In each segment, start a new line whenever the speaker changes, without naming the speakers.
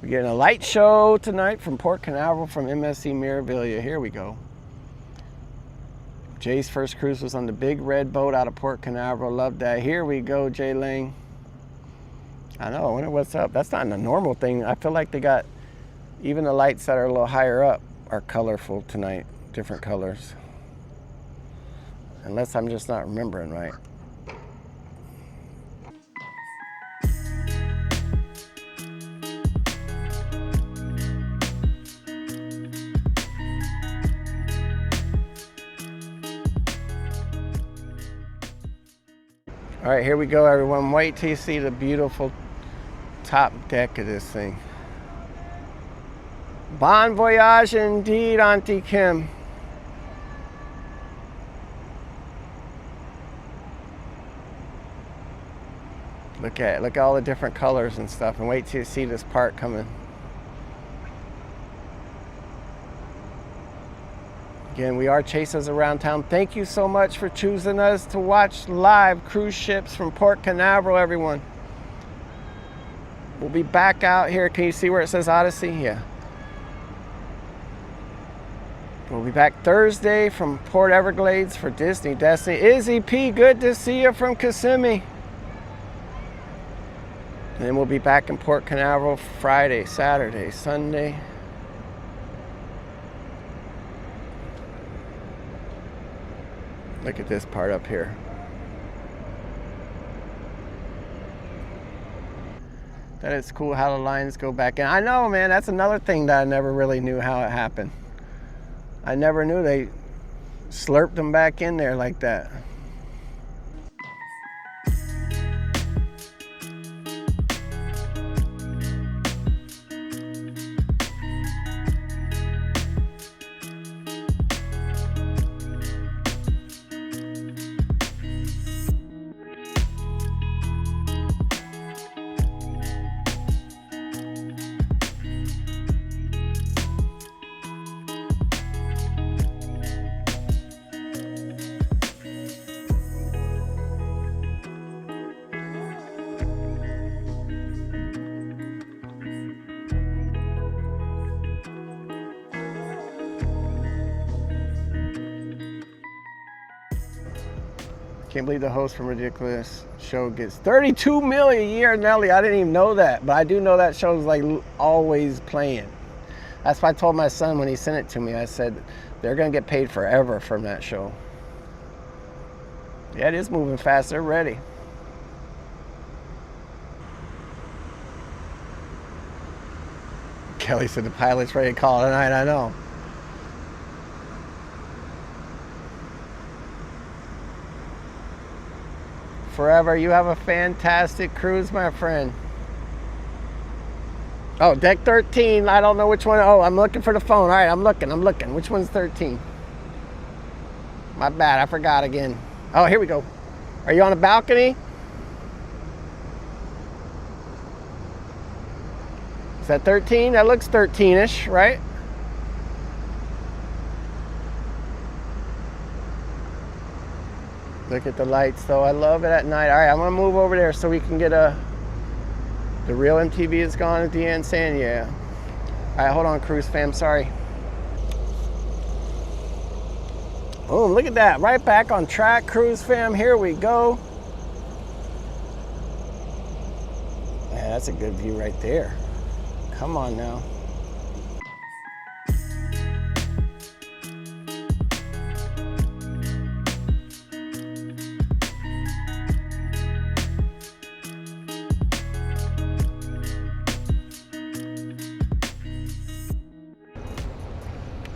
We're getting a light show tonight from Port Canaveral from MSC Mirabilia. Here we go. Jay's first cruise was on the big red boat out of Port Canaveral. Love that. Here we go, Jay Lang. I know, I wonder what's up. That's not a normal thing. I feel like they got, even the lights that are a little higher up are colorful tonight. Different colors. Unless I'm just not remembering right. All right, here we go, everyone. Wait till you see the beautiful top deck of this thing. Bon voyage indeed, Auntie Kim. Look at all the different colors and stuff, and wait till you see this part coming. Again, we are Chasers Around Town. Thank you so much for choosing us to watch live cruise ships from Port Canaveral, everyone. We'll be back out here. Can you see where it says Odyssey? Yeah. We'll be back Thursday from Port Everglades for Disney Destiny. Izzy P, good to see you from Kissimmee. And then we'll be back in Port Canaveral Friday, Saturday, Sunday. Look at this part up here. That is cool how the lines go back in. I know, man, that's another thing that I never really knew how it happened. I never knew they slurped them back in there like that. Can't believe the host from Ridiculous Show gets 32 million a year, Nelly. I didn't even know that, but I do know that show's like always playing. That's why I told my son when he sent it to me, I said, they're gonna get paid forever from that show. Yeah, it is moving fast, they're ready. Kelly said the pilot's ready to call it a night, I know. Forever, you have a fantastic cruise, my friend. Oh, deck 13, I don't know which one. Oh, I'm looking for the phone. All right, I'm looking. Which one's 13? My bad, I forgot again. Oh, here we go. Are you on a balcony? Is that 13? That looks 13-ish, right? Look at the lights, though. I love it at night. All right, I'm gonna move over there so we can get the real MTV is gone at the end saying, yeah. All right, hold on, cruise fam, sorry. Boom, look at that. Right back on track, cruise fam. Here we go. Yeah, that's a good view right there. Come on now.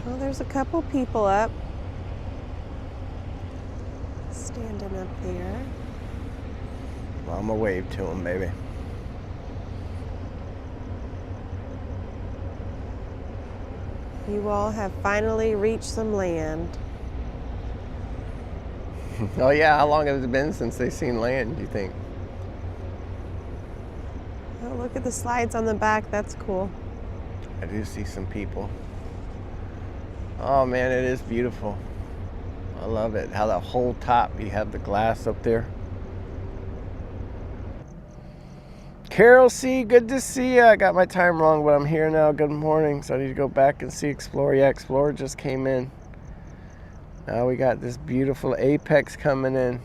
Well, there's a couple people up. Standing up there.
Well, I'm gonna wave to them, baby.
You all have finally reached some land.
Oh yeah, how long has it been since they've seen land, do you think?
Oh, look at the slides on the back, that's cool.
I do see some people. Oh man, it is beautiful. I love it. How the whole top, you have the glass up there. Carol C, good to see you. I got my time wrong, but I'm here now. Good morning. So I need to go back and see Explorer. Yeah, Explorer just came in. Now we got this beautiful Apex coming in.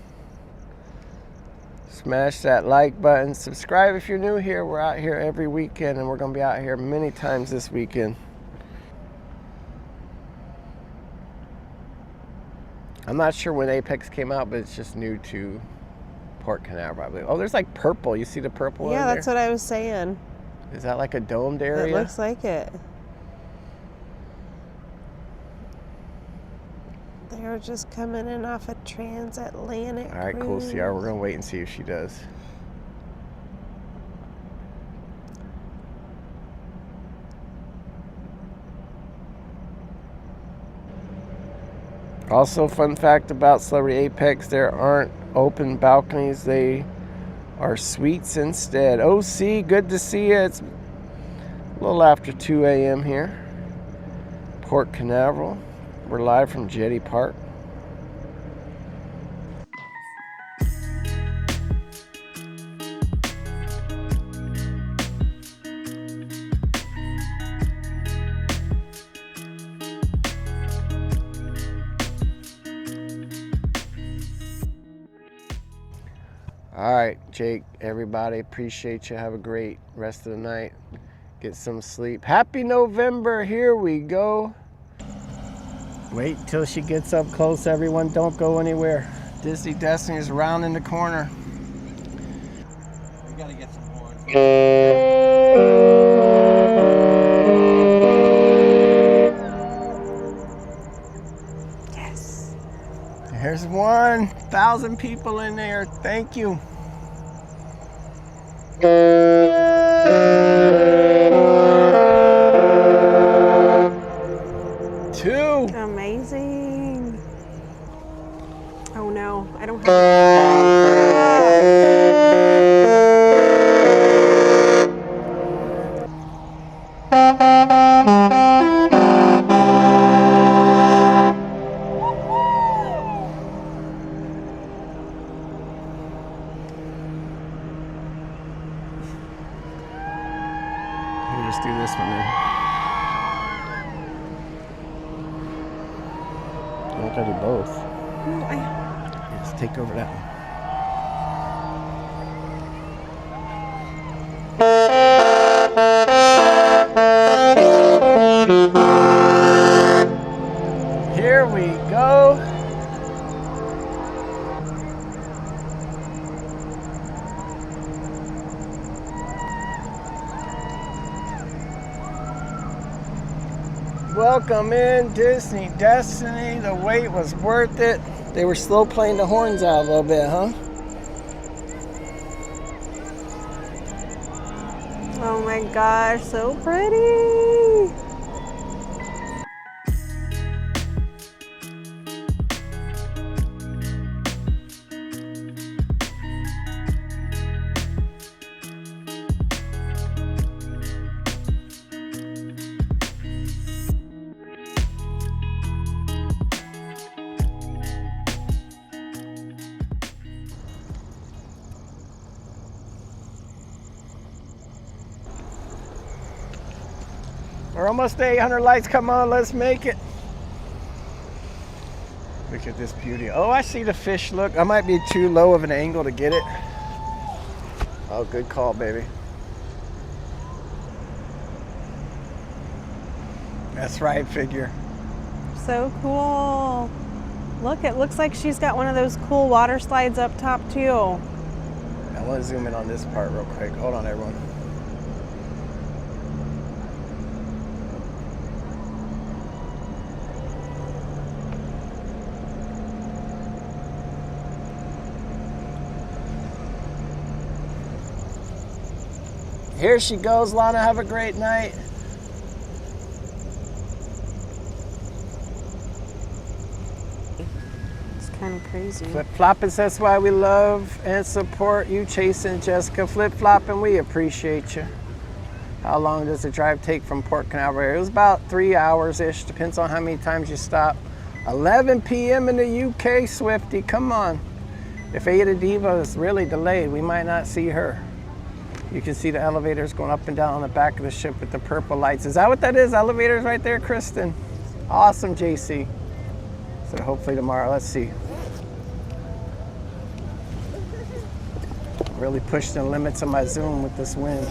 Smash that like button. Subscribe if you're new here. We're out here every weekend, and we're going to be out here many times this weekend. I'm not sure when Apex came out, but it's just new to Port Canaveral, I believe. Oh, there's like purple. You see the purple
Yeah,
in there?
that's what I was saying.
Is that like a domed area?
It looks like it. They're just coming in off a transatlantic
All right, cool,
cruise.
Sierra. We're going to wait and see if she does. Also, fun fact about Celebrity Apex, there aren't open balconies. They are suites instead. OC, good to see you. It's a little after 2 a.m. here. Port Canaveral. We're live from Jetty Park. All right, Jake, everybody, appreciate you. Have a great rest of the night. Get some sleep. Happy November. Here we go. Wait till she gets up close, everyone. Don't go anywhere. Disney Destiny is around in the corner.
We gotta get some horns.
Yes.
Here's 1,000 people in there. Thank you. Two.
Amazing. Oh no, I don't have.
Let me just do this one then. I don't gotta do both.
No,
Just take over that one. Here we go. Welcome in Disney Destiny. The wait was worth it. They were slow playing the horns out a little bit, huh?
Oh my gosh, so pretty.
We're almost to 800 lights. Come on, let's make it. Look at this beauty. Oh, I see the fish. Look, I might be too low of an angle to get it. Oh, good call, baby. That's right, figure.
So cool. Look, it looks like she's got one of those cool water slides up top too.
I want to zoom in on this part real quick. Hold on, everyone. Here she goes, Lana. Have a great night.
It's kind of crazy.
Flip flopping, that's why we love and support you, Chase and Jessica. Flip flopping, we appreciate you. How long does the drive take from Port Canaveral? It was about 3 hours-ish, depends on how many times you stop. 11 p.m. in the UK, Swifty, come on. If Ada Diva is really delayed, we might not see her. You can see the elevators going up and down on the back of the ship with the purple lights. Is that what that is? Elevators right there, Kristen? Awesome, JC. So hopefully tomorrow, let's see. Really pushing the limits of my zoom with this wind.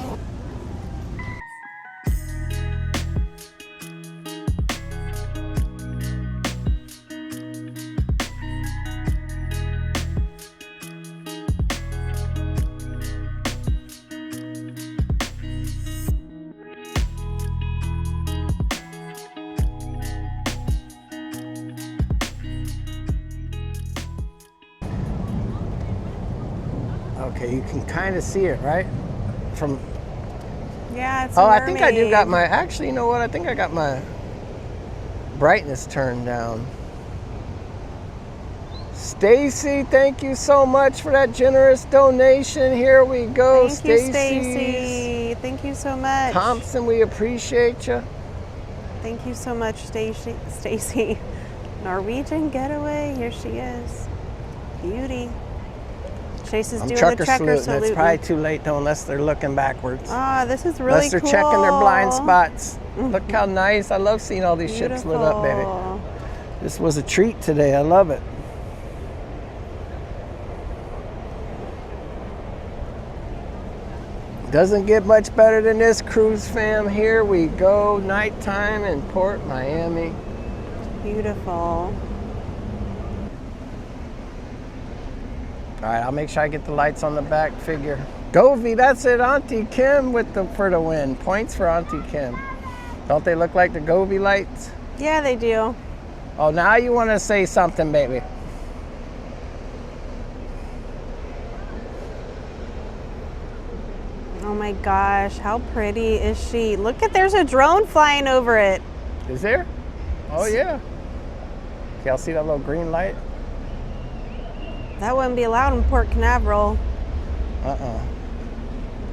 Okay, you can kind of see it, right? From
Yeah, it's a
oh, I think I do
mermaid.
got my, actually, you know what? I think I got my brightness turned down. Stacy, thank you so much for that generous donation. Here we go,
Thank you,
Stacy.
Stacy. Thank you so much.
Thompson, we appreciate you.
Thank you so much, Stacy. Norwegian getaway. Here she is. Beauty. Chase is
I'm
doing
trucker
the trucker
salute.
salute.
It's probably too late though, unless they're looking backwards.
Ah, this is really
Unless they're
cool.
checking their blind spots. Look how nice. I love seeing all these ships lit up, baby.
Beautiful.
This was a treat today. I love it. Doesn't get much better than this, cruise fam. Here we go. Nighttime in Port Miami.
Beautiful.
All right, I'll make sure I get the lights on the back figure. Govey, that's it. Auntie Kim with the for the win. Points for Auntie Kim. Don't they look like the Govey lights?
Yeah, they do.
Oh, now you want to say something, baby.
Oh my gosh, how pretty is she? Look at, there's a drone flying over it.
Is there? Oh, yeah. Okay, I'll see that little green light.
That wouldn't be allowed in Port Canaveral.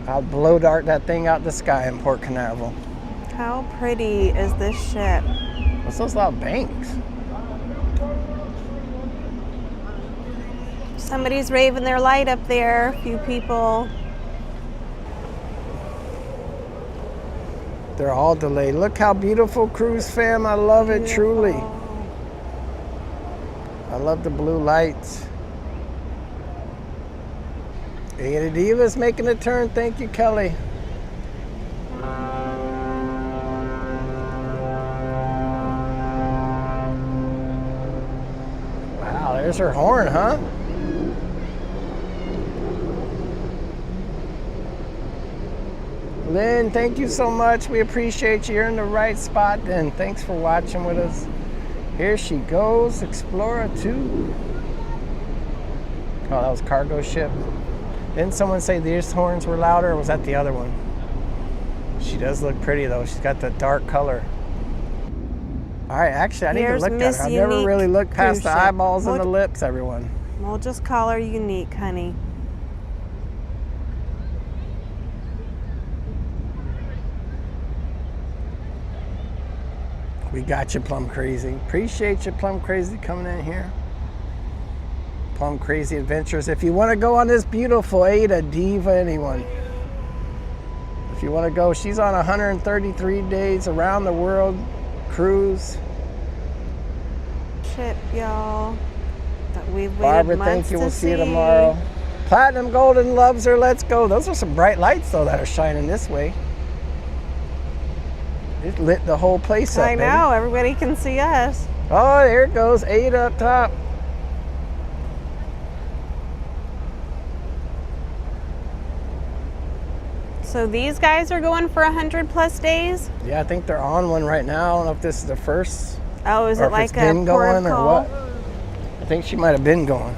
I'll blow dart that thing out the sky in Port Canaveral.
How pretty is this ship?
What's those loud banks?
Somebody's raving their light up there, a few people.
They're all delayed. Look how beautiful, cruise fam. I love it, truly. I love the blue lights. Ada Diva's making a turn. Thank you, Kelly. Wow, there's her horn, huh? Lynn, thank you so much. We appreciate you. You're in the right spot then. Thanks for watching with us. Here she goes, Explorer 2. Oh, that was cargo ship. Didn't someone say these horns were louder, or was that the other one? She does look pretty though. She's got the dark color. All right, actually, I need to look at her. I've never really looked past the eyeballs and the lips, everyone.
We'll just call her Unique, honey.
We got you, Plum Crazy. Appreciate you, Plum Crazy, coming in here. Plum Crazy Adventures. If you want to go on this beautiful Ada Diva, anyone. If you want to go, she's on 133 days around the world cruise.
Ship, y'all. That we've waited
Barbara,
months
thank you.
to
We'll see you
see.
tomorrow. Platinum Golden loves her. Let's go. Those are some bright lights, though, that are shining this way. It lit the whole place up,
I know. Everybody can see us.
Oh, there it goes. 8 up top.
So these guys are going for 100+ days?
Yeah, I think they're on one right now. I don't know if this is the first.
Oh, is
or
it
if
like
it's been
a port of
going or
call?
what. I think she might have been going.